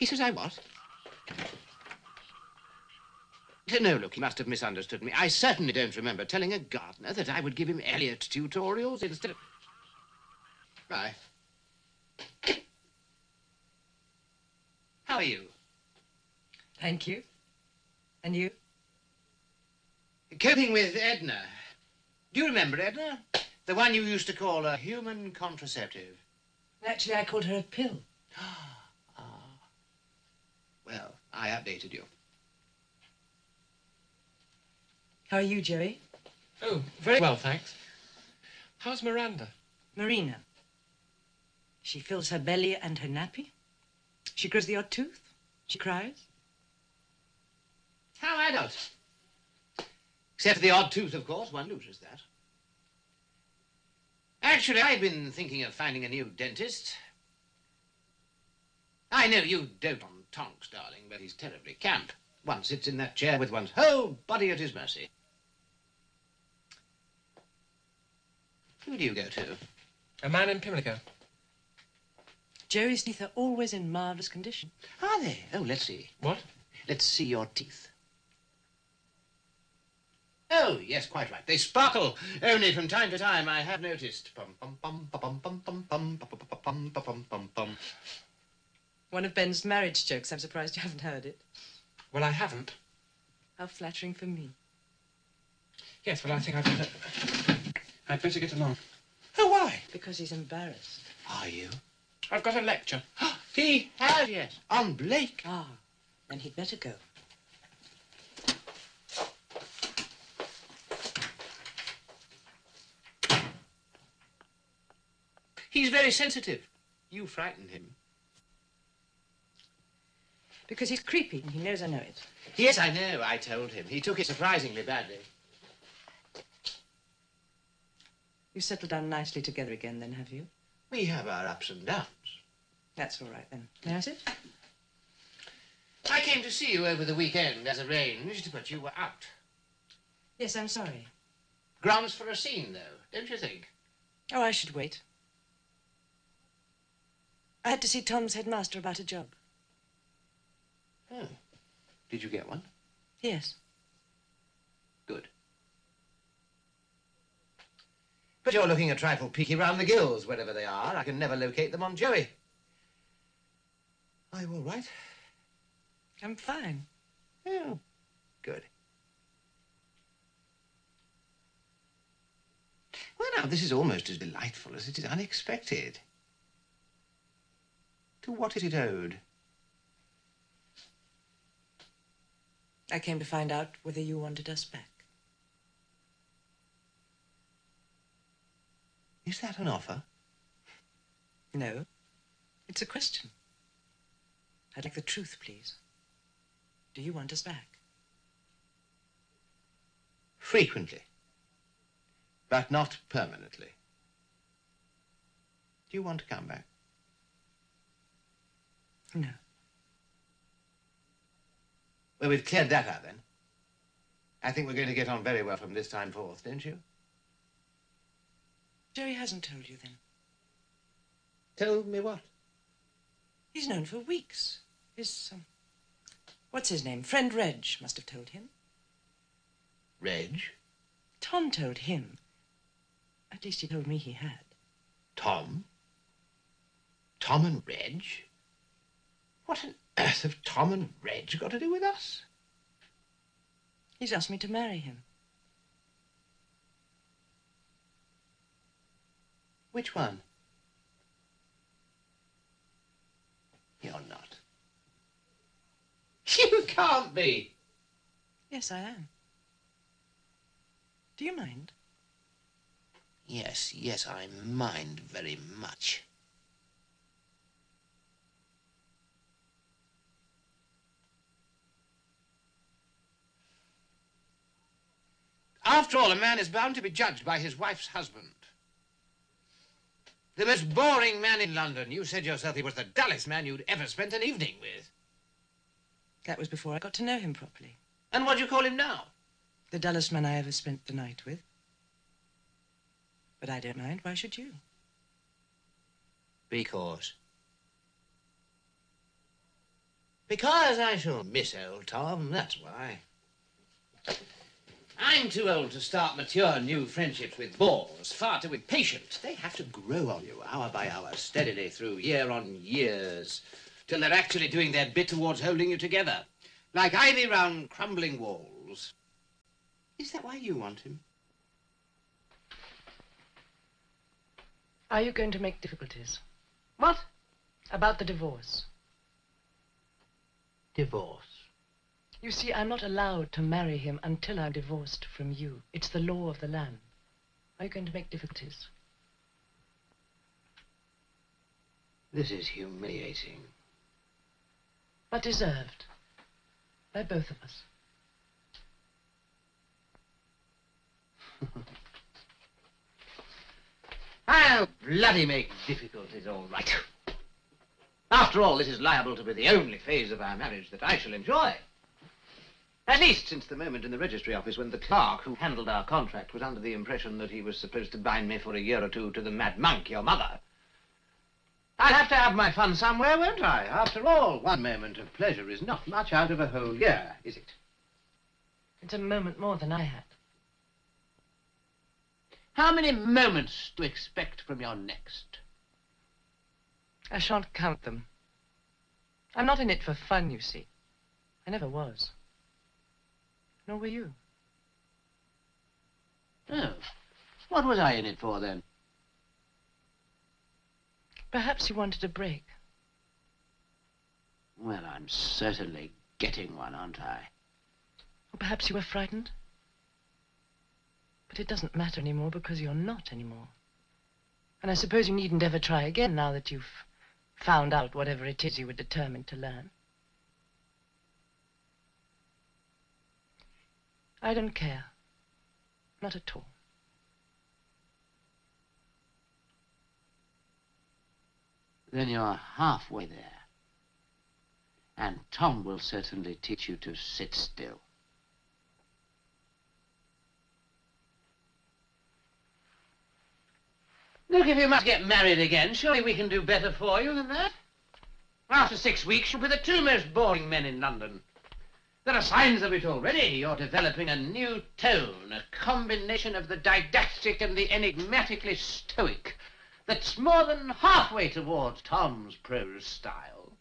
He says I what? No, look, he must have misunderstood me. I certainly don't remember telling a gardener that I would give him Elliot tutorials instead of... Bye. How are you? Thank you. And you? Coping with Edna. Do you remember Edna? The one you used to call a human contraceptive. Actually, I called her a pill. Well, I updated you. How are you, Joey? Oh, very well, thanks. How's Miranda? Marina. She fills her belly and her nappy. She grows the odd tooth. She cries. How adult. Except for the odd tooth, of course. One loses that. Actually, I've been thinking of finding a new dentist. I know you dote on Tonks, darling, but he's terribly camp. One sits in that chair with one's whole body at his mercy. Who do you go to? A man in Pimlico. Joey's teeth are always in marvellous condition. Are they? Oh, let's see. What? Let's see your teeth. Oh, yes, quite right. They sparkle. Only from time to time I have noticed. Pum pum pum pum pum pum pum pum pum pum pum pum. One of Ben's marriage jokes. I'm surprised you haven't heard it. Well, I haven't. How flattering for me. Yes, well, I think I'd better get along. Oh, why? Because he's embarrassed. Are you? I've got a lecture. He has, yes. On Blake. Ah, then he'd better go. He's very sensitive. You frightened him. Because he's creepy, and he knows I know it. Yes, I know. I told him. He took it surprisingly badly. You've settled down nicely together again, then, have you? We have our ups and downs. That's all right, then. May I sit? I came to see you over the weekend, as arranged, but you were out. Yes, I'm sorry. Grounds for a scene, though, don't you think? Oh, I should wait. I had to see Tom's headmaster about a job. Oh. Did you get one? Yes. Good. But you're looking a trifle peaky round the gills, wherever they are. I can never locate them on Joey. Are you all right? I'm fine. Oh, good. Well, now, this is almost as delightful as it is unexpected. To what is it owed? I came to find out whether you wanted us back. Is that an offer? No. It's a question. I'd like the truth, please. Do you want us back? Frequently. But not permanently. Do you want to come back? No. Well, we've cleared that out, then. I think we're going to get on very well from this time forth, don't you? Joey hasn't told you, then. Told me what? He's known for weeks. What's his name? Friend Reg must have told him. Reg? Tom told him. At least he told me he had. Tom? Tom and Reg? What on earth have Tom and Reg got to do with us? He's asked me to marry him. Which one? You're not. You can't be. Yes, I am. Do you mind? Yes, I mind very much. After all, a man is bound to be judged by his wife's husband. The most boring man in London. You said yourself he was the dullest man you'd ever spent an evening with. That was before I got to know him properly. And what do you call him now? The dullest man I ever spent the night with. But I don't mind. Why should you? Because. Because I shall miss old Tom, that's why. I'm too old to start mature new friendships with bores, far too impatient. They have to grow on you hour by hour, steadily through year on years, till they're actually doing their bit towards holding you together, like ivy round crumbling walls. Is that why you want him? Are you going to make difficulties? What? About the divorce. Divorce? You see, I'm not allowed to marry him until I'm divorced from you. It's the law of the land. Are you going to make difficulties? This is humiliating. But deserved. By both of us. I'll bloody make difficulties, all right. After all, this is liable to be the only phase of our marriage that I shall enjoy. At least since the moment in the registry office when the clerk who handled our contract was under the impression that he was supposed to bind me for a year or two to the mad monk, your mother. I'll have to have my fun somewhere, won't I? After all, one moment of pleasure is not much out of a whole year, is it? It's a moment more than I had. How many moments do you expect from your next? I shan't count them. I'm not in it for fun, you see. I never was. Nor were you. Oh. What was I in it for, then? Perhaps you wanted a break. Well, I'm certainly getting one, aren't I? Or perhaps you were frightened. But it doesn't matter anymore because you're not anymore. And I suppose you needn't ever try again now that you've found out whatever it is you were determined to learn. I don't care. Not at all. Then you're halfway there. And Tom will certainly teach you to sit still. Look, if you must get married again, surely we can do better for you than that. After 6 weeks, you'll be the two most boring men in London. There are signs of it already. You're developing a new tone, a combination of the didactic and the enigmatically stoic that's more than halfway towards Tom's prose style.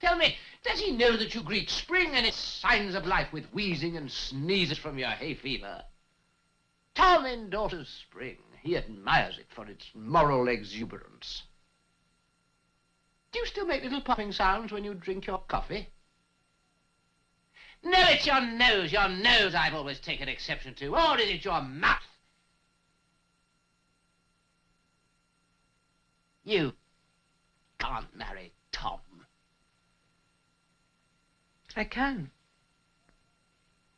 Tell me, does he know that you greet spring and its signs of life with wheezing and sneezes from your hay fever? Tom endorses spring. He admires it for its moral exuberance. Do you still make little popping sounds when you drink your coffee? No, it's your nose I've always taken exception to. Or is it your mouth? You can't marry Tom. I can.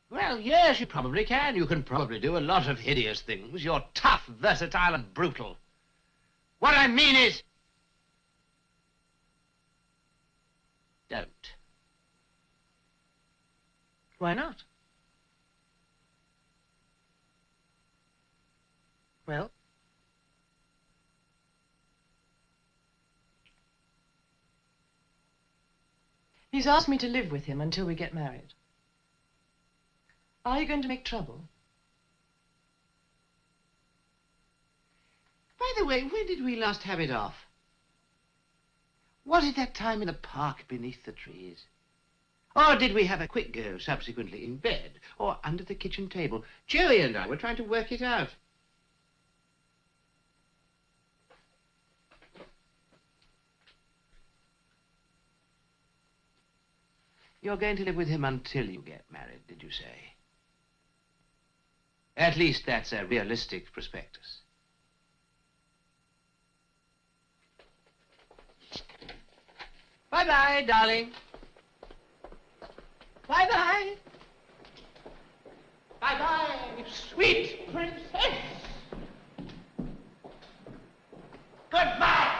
Well, yes, you probably can. You can probably do a lot of hideous things. You're tough, versatile, and brutal. What I mean is... don't. Why not? Well? He's asked me to live with him until we get married. Are you going to make trouble? By the way, when did we last have it off? Was it that time in the park beneath the trees? Or did we have a quick go subsequently in bed or under the kitchen table? Joey and I were trying to work it out. You're going to live with him until you get married, did you say? At least that's a realistic prospectus. Bye-bye, darling. Bye-bye. Bye-bye, sweet princess. Goodbye.